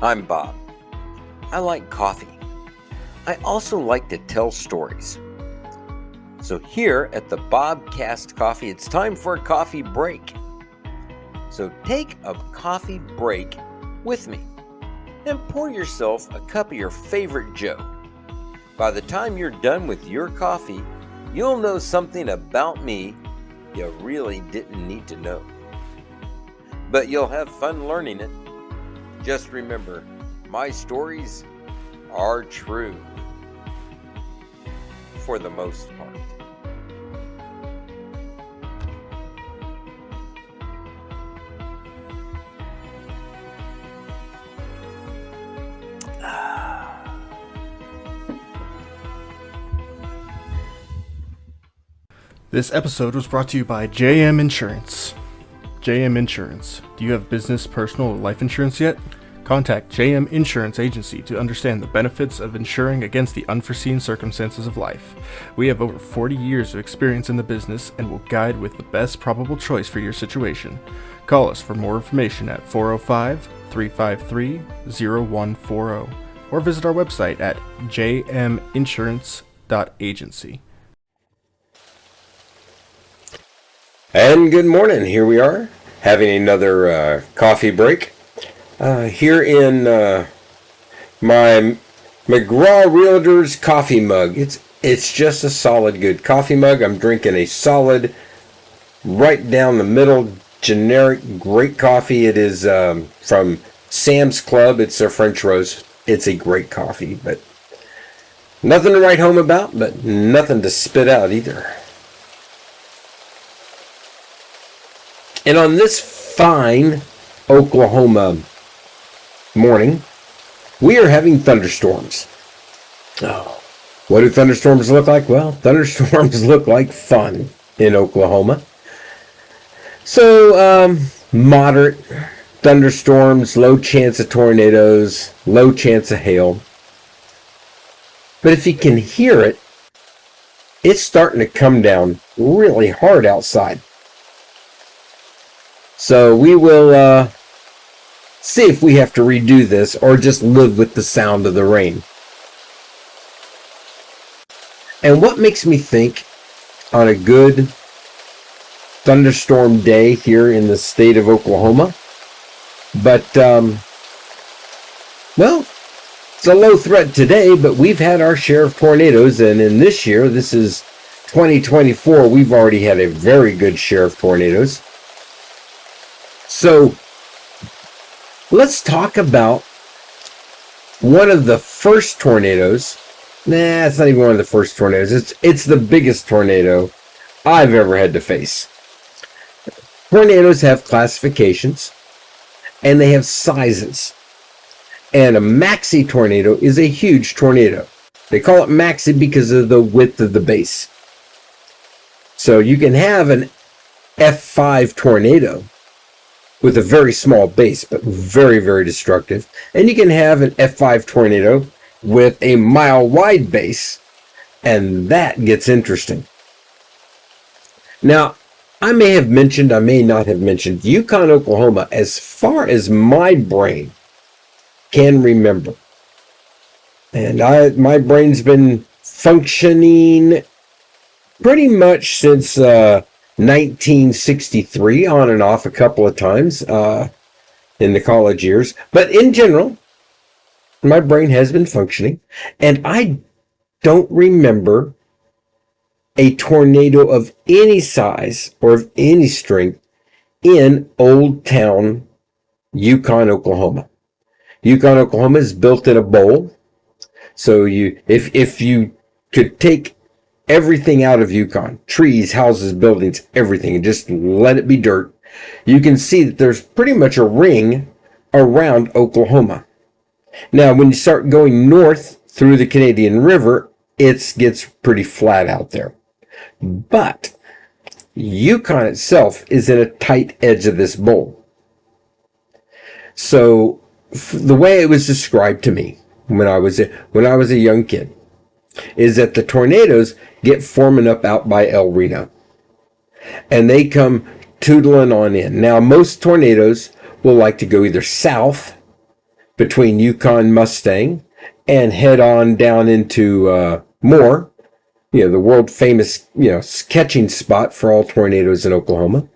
I'm Bob. I like coffee. I also like to tell stories. So here at the Bobcast Coffee, it's time for a coffee break. So take a coffee break with me and pour yourself a cup of your favorite Joe. By the time you're done with your coffee, you'll know something about me you really didn't need to know. But you'll have fun learning it. Just remember, my stories are true. For the most part. This episode was brought to you by JM Insurance. JM Insurance. Do you have business, personal, or life insurance yet? Contact JM Insurance Agency to understand the benefits of insuring against the unforeseen circumstances of life. We have over 40 years of experience in the business and will guide with the best probable choice for your situation. Call us for more information at 405-353-0140 or visit our website at jminsurance.agency. And good morning. Here we are having another coffee break. Here in my McGraw Realtors coffee mug. It's just a solid good coffee mug. I'm drinking a solid, right down the middle, generic, great coffee. It is from Sam's Club. It's their French roast. It's a great coffee, but nothing to write home about, but nothing to spit out either. And on this fine Oklahoma morning, we are having thunderstorms. Oh, what do thunderstorms look like? Well, thunderstorms look like fun in Oklahoma. So, moderate thunderstorms, low chance of tornadoes, low chance of hail. But if you can hear it, it's starting to come down really hard outside. So we will see if we have to redo this or just live with the sound of the rain. And what makes me think on a good thunderstorm day here in the state of Oklahoma, but, well, it's a low threat today, but we've had our share of tornadoes, and in this year, this is 2024, we've already had a very good share of tornadoes. So, let's talk about one of the first tornadoes. Nah, it's not even one of the first tornadoes. It's the biggest tornado I've ever had to face. Tornadoes have classifications, and they have sizes. And a maxi tornado is a huge tornado. They call it maxi because of the width of the base. So you can have an F5 tornado with a very small base, but very, very destructive. And you can have an F5 tornado with a mile-wide base, and that gets interesting. Now, I may have mentioned, I may not have mentioned, Yukon, Oklahoma, as far as my brain can remember. And my brain's been functioning pretty much since 1963, on and off a couple of times in the college years. But in general, my brain has been functioning, and I don't remember a tornado of any size or of any strength in Old Town, Yukon, Oklahoma. Yukon, Oklahoma is built in a bowl. So if you could take everything out of Yukon, trees, houses, buildings, everything, and just let it be dirt, you can see that there's pretty much a ring around Oklahoma. Now, when you start going north through the Canadian River, it gets pretty flat out there. But Yukon itself is in a tight edge of this bowl. So the way it was described to me when I was a young kid is that the tornadoes get forming up out by El Reno, and they come tootling on in. Now, most tornadoes will like to go either south between Yukon Mustang and head on down into Moore, the world famous, catching spot for all tornadoes in Oklahoma.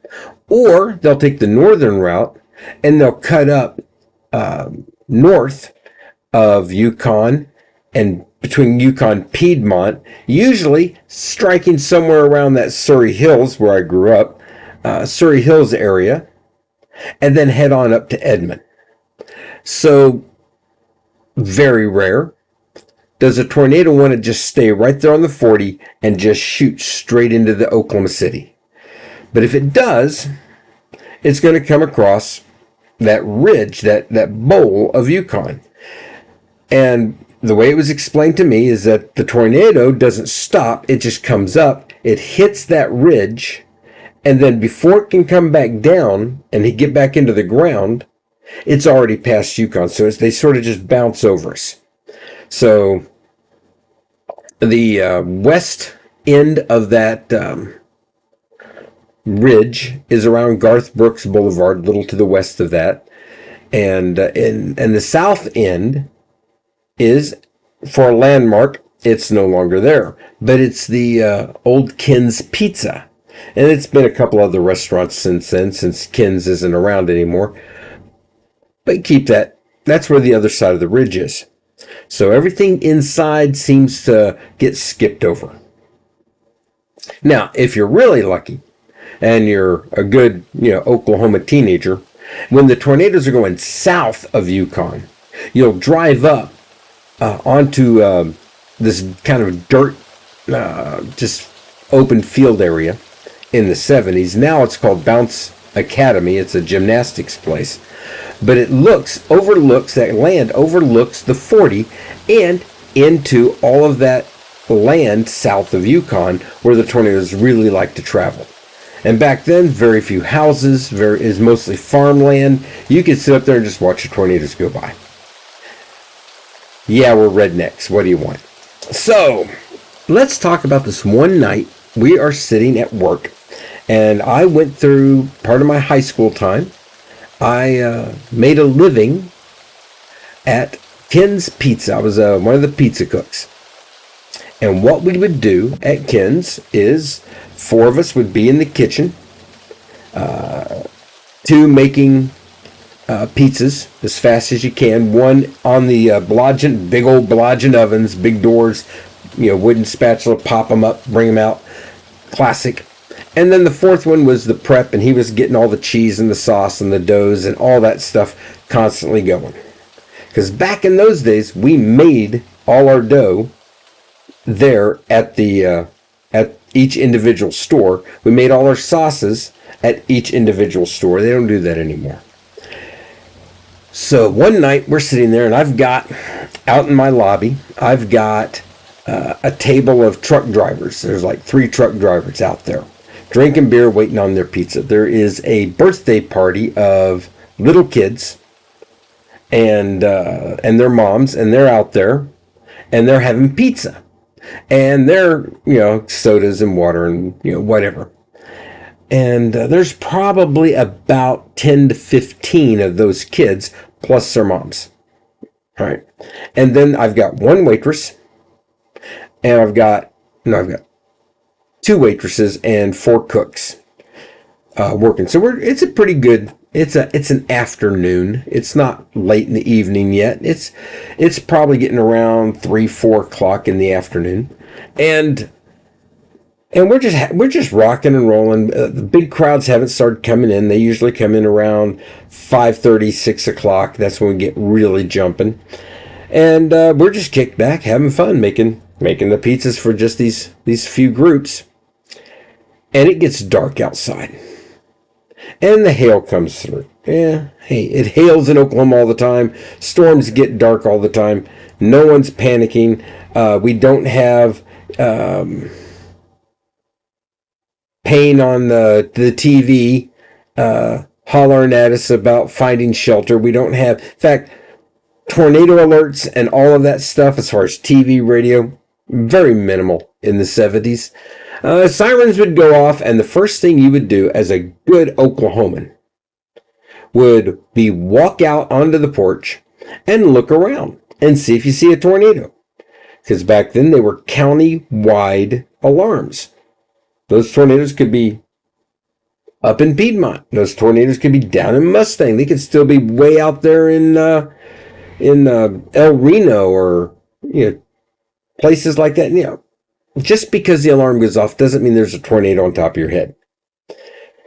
Or they'll take the northern route and they'll cut up north of Yukon and between Yukon Piedmont, usually striking somewhere around that Surrey Hills where I grew up, Surrey Hills area, and then head on up to Edmond. So very rare does a tornado want to just stay right there on the 40 and just shoot straight into the Oklahoma City. But if it does, it's going to come across that ridge, that bowl of Yukon. And the way it was explained to me is that the tornado doesn't stop, it just comes up, it hits that ridge, and then before it can come back down and get back into the ground, it's already past Yukon. So they sort of just bounce over us. So the west end of that ridge is around Garth Brooks Boulevard, a little to the west of that. And the south end is, for a landmark, it's no longer there. But it's the old Ken's Pizza. And it's been a couple other restaurants since then, since Ken's isn't around anymore. But keep that. That's where the other side of the ridge is. So everything inside seems to get skipped over. Now, if you're really lucky, and you're a good, Oklahoma teenager, when the tornadoes are going south of Yukon, you'll drive up onto this kind of dirt, just open field area in the 70s. Now it's called Bounce Academy. It's a gymnastics place. But it overlooks the 40 and into all of that land south of Yukon where the tornadoes really like to travel. And back then, very few houses, is mostly farmland. You could sit up there and just watch the tornadoes go by. Yeah, we're rednecks. What do you want? So, let's talk about this one night. We are sitting at work, and I went through part of my high school time. I made a living at Ken's Pizza. I was one of the pizza cooks. And what we would do at Ken's is 4 of us would be in the kitchen, 2 making pizzas as fast as you can, 1 on the big old blodgett ovens, big doors, wooden spatula, pop them up, bring them out, classic. And then the 4th one was the prep, and he was getting all the cheese and the sauce and the doughs and all that stuff constantly going. Because back in those days, we made all our dough there at each individual store. We made all our sauces at each individual store. They don't do that anymore. So one night we're sitting there, and I've got, out in my lobby, I've got a table of truck drivers. There's like 3 truck drivers out there drinking beer, waiting on their pizza. There is a birthday party of little kids and their moms, and they're out there, and they're having pizza. And they're, sodas and water and, whatever. And there's probably about 10 to 15 of those kids, plus their moms. All right. And then I've got 1 waitress, and I've got 2 waitresses and 4 cooks working. So it's a pretty good, it's an afternoon. It's not late in the evening yet. It's probably getting around 3-4 o'clock in the afternoon. And we're just rocking and rolling. The big crowds haven't started coming in. They usually come in around 5:30, 6 o'clock. That's when we get really jumping. And we're just kicked back, having fun, making the pizzas for just these few groups. And it gets dark outside. And the hail comes through. Yeah, hey, it hails in Oklahoma all the time. Storms get dark all the time. No one's panicking. We don't have Payne on the TV hollering at us about finding shelter. We don't have, in fact, tornado alerts and all of that stuff as far as TV, radio, very minimal in the 70s. Sirens would go off, and the first thing you would do as a good Oklahoman would be walk out onto the porch and look around and see if you see a tornado. Because back then they were county-wide alarms. Those tornadoes could be up in Piedmont. Those tornadoes could be down in Mustang. They could still be way out there in El Reno or places like that. Just because the alarm goes off doesn't mean there's a tornado on top of your head.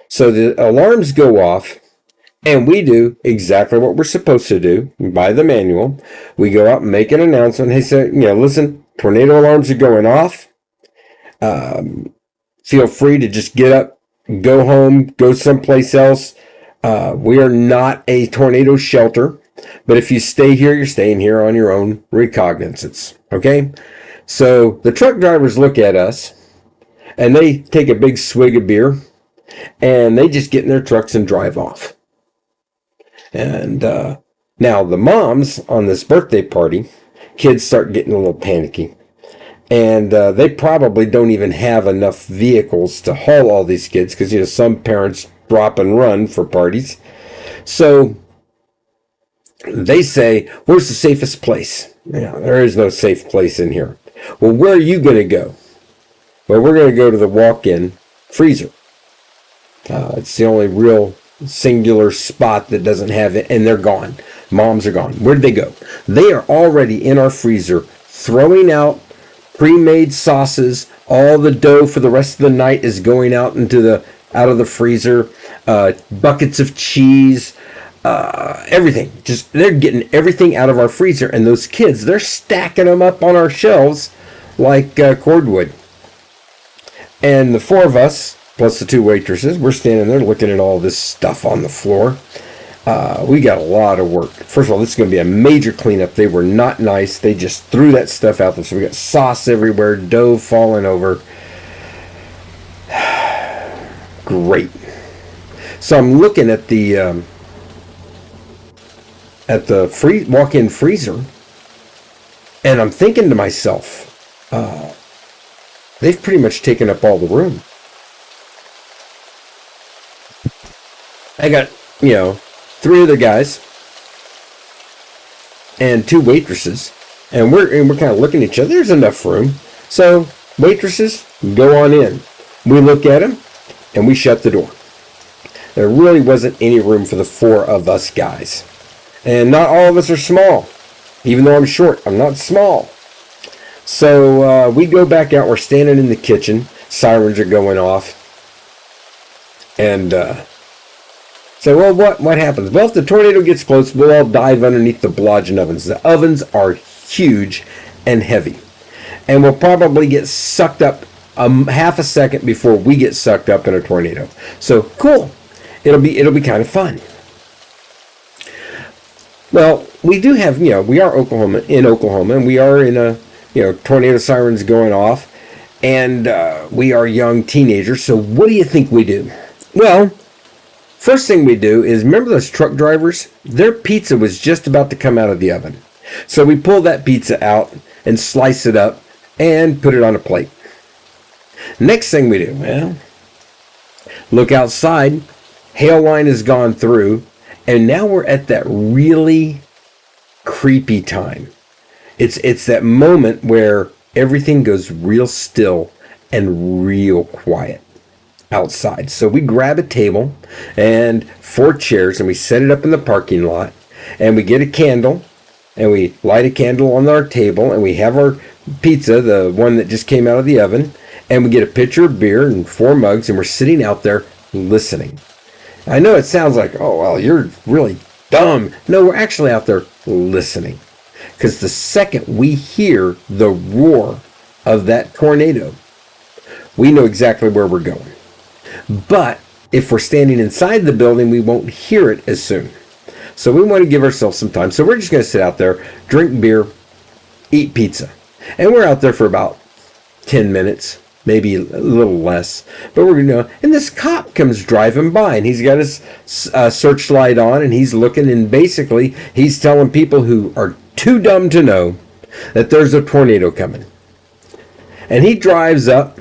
So the alarms go off, and we do exactly what we're supposed to do by the manual. We go out and make an announcement. Hey, say, listen, tornado alarms are going off. Feel free to just get up, go home, go someplace else. We are not a tornado shelter, but if you stay here, you're staying here on your own recognizance. Okay? So the truck drivers look at us, and they take a big swig of beer, and they just get in their trucks and drive off. And now the moms on this birthday party, kids start getting a little panicky. And they probably don't even have enough vehicles to haul all these kids because, some parents drop and run for parties. So they say, where's the safest place? There is no safe place in here. Well, where are you going to go? Well, we're going to go to the walk-in freezer. It's the only real singular spot that doesn't have it, and they're gone. Moms are gone. Where'd they go? They are already in our freezer throwing out pre-made sauces. All the dough for the rest of the night is going out of the freezer. Buckets of cheese, everything. Just they're getting everything out of our freezer, and those kids, they're stacking them up on our shelves like cordwood. And the four of us, plus the two waitresses, we're standing there looking at all this stuff on the floor. We got a lot of work. First of all, this is going to be a major cleanup. They were not nice. They just threw that stuff out there. So we got sauce everywhere, dough falling over. Great. So I'm looking at the walk-in freezer, and I'm thinking to myself, they've pretty much taken up all the room. I got, three other guys and two waitresses, and we're kind of looking at each other. There's enough room. So waitresses, go on in. We look at them, and we shut the door. There really wasn't any room for the four of us guys. And not all of us are small. Even though I'm short, I'm not small. So we go back out. We're standing in the kitchen. Sirens are going off. And so, well, what happens? Well, if the tornado gets close, we'll all dive underneath the blodging ovens. The ovens are huge and heavy. And we'll probably get sucked up half a second before we get sucked up in a tornado. So, cool. It'll be kind of fun. Well, we do have, we are in Oklahoma, and we are in a, tornado sirens going off, and we are young teenagers. So what do you think we do? Well, first thing we do is, remember those truck drivers? Their pizza was just about to come out of the oven. So we pull that pizza out and slice it up and put it on a plate. Next thing we do, well, look outside. Hail line has gone through, and now we're at that really creepy time. It's that moment where everything goes real still and real quiet outside. So we grab a table and 4 chairs, and we set it up in the parking lot, and we get a candle, and we light a candle on our table, and we have our pizza, the one that just came out of the oven, and we get a pitcher of beer and 4 mugs, and we're sitting out there listening. I know it sounds like, oh, well, you're really dumb. No, we're actually out there listening. Because the second we hear the roar of that tornado, we know exactly where we're going. But if we're standing inside the building, we won't hear it as soon. So we want to give ourselves some time. So we're just going to sit out there, drink beer, eat pizza. And we're out there for about 10 minutes. Maybe a little less, but we're and this cop comes driving by, and he's got his searchlight on, and he's looking, and basically he's telling people who are too dumb to know that there's a tornado coming. And he drives up,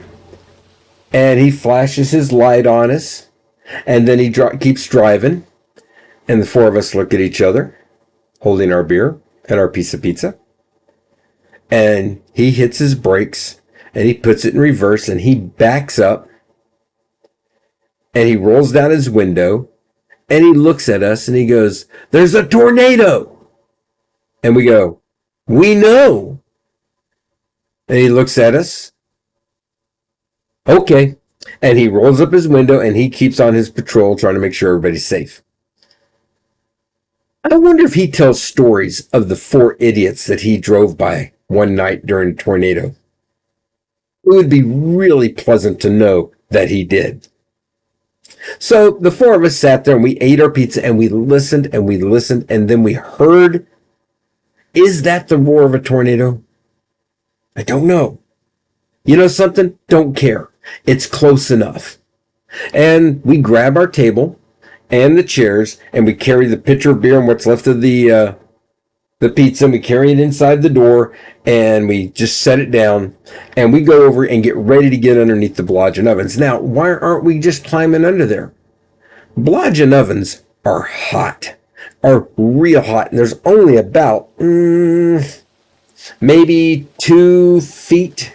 and he flashes his light on us, and then he keeps driving, and the 4 of us look at each other, holding our beer and our piece of pizza. And he hits his brakes and he puts it in reverse and he backs up and he rolls down his window and he looks at us and he goes, "There's a tornado." And we go, "We know." And he looks at us. Okay. And he rolls up his window and he keeps on his patrol trying to make sure everybody's safe. I wonder if he tells stories of the 4 idiots that he drove by one night during a tornado. It would be really pleasant to know that he did. So the 4 of us sat there and we ate our pizza and we listened and then we heard, is that the roar of a tornado? I don't know. You know something? Don't care. It's close enough. And we grab our table and the chairs and we carry the pitcher of beer and what's left of the pizza and we carry it inside the door and we just set it down and we go over and get ready to get underneath the Blodgett ovens. Now, why aren't we just climbing under there? Blodgett ovens are hot, are real hot, and there's only about maybe 2 feet,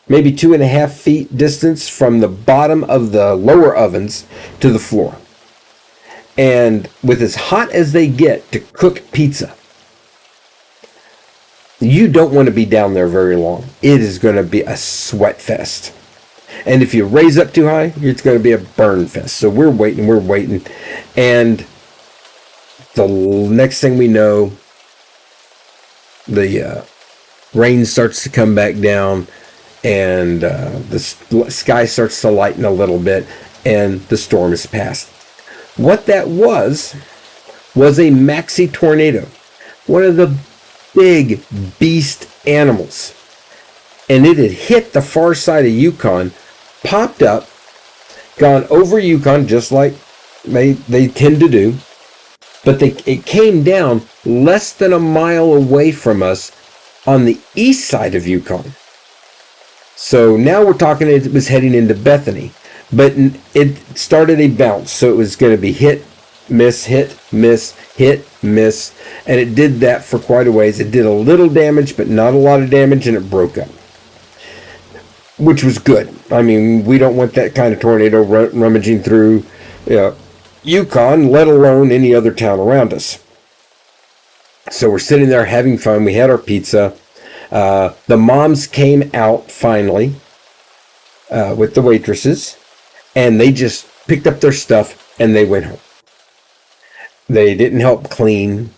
maybe 2.5 feet distance from the bottom of the lower ovens to the floor. And with as hot as they get to cook pizza, you don't want to be down there very long. It is going to be a sweat fest. And if you raise up too high, it's going to be a burn fest. So we're waiting. And the next thing we know, the rain starts to come back down and the sky starts to lighten a little bit and the storm is past. What that was a maxi tornado, one of the big beast animals. And it had hit the far side of Yukon, popped up, gone over Yukon just like they tend to do. But it came down less than a mile away from us on the east side of Yukon. So now we're talking, it was heading into Bethany. But it started a bounce. So it was going to be hit, miss, hit, miss, hit, miss. And it did that for quite a ways. It did a little damage, but not a lot of damage, and it broke up. Which was good. I mean, we don't want that kind of tornado rummaging through Yukon, let alone any other town around us. So we're sitting there having fun. We had our pizza. The moms came out finally with the waitresses, and they just picked up their stuff and they went home. They didn't help clean.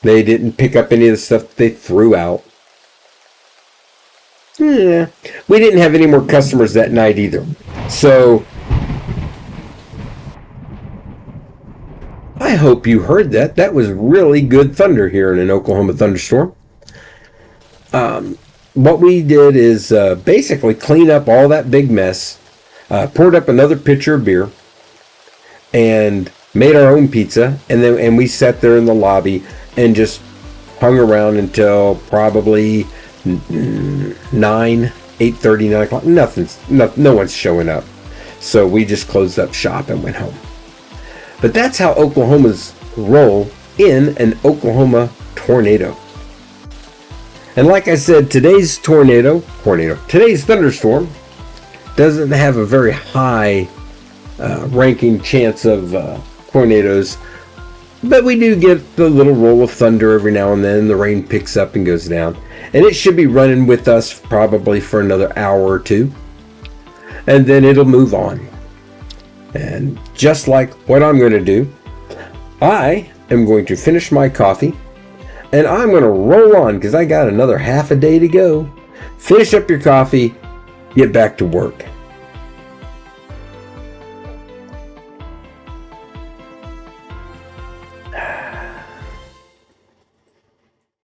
They didn't pick up any of the stuff they threw out. We didn't have any more customers that night either. So I hope you heard that. That was really good thunder here in an Oklahoma thunderstorm. What we did is basically clean up all that big mess, poured up another pitcher of beer, and made our own pizza. And we sat there in the lobby and just hung around until probably 8:30, 9 o'clock. No one's showing up. So we just closed up shop and went home. But that's how Oklahoma's roll in an Oklahoma tornado. And like I said, today's today's thunderstorm doesn't have a very high ranking chance of tornadoes. But we do get the little roll of thunder every now and then. The rain picks up and goes down. And it should be running with us probably for another hour or two. And then it'll move on. And just like what I'm going to do, I am going to finish my coffee. And I'm going to roll on because I got another half a day to go. Finish up your coffee, get back to work.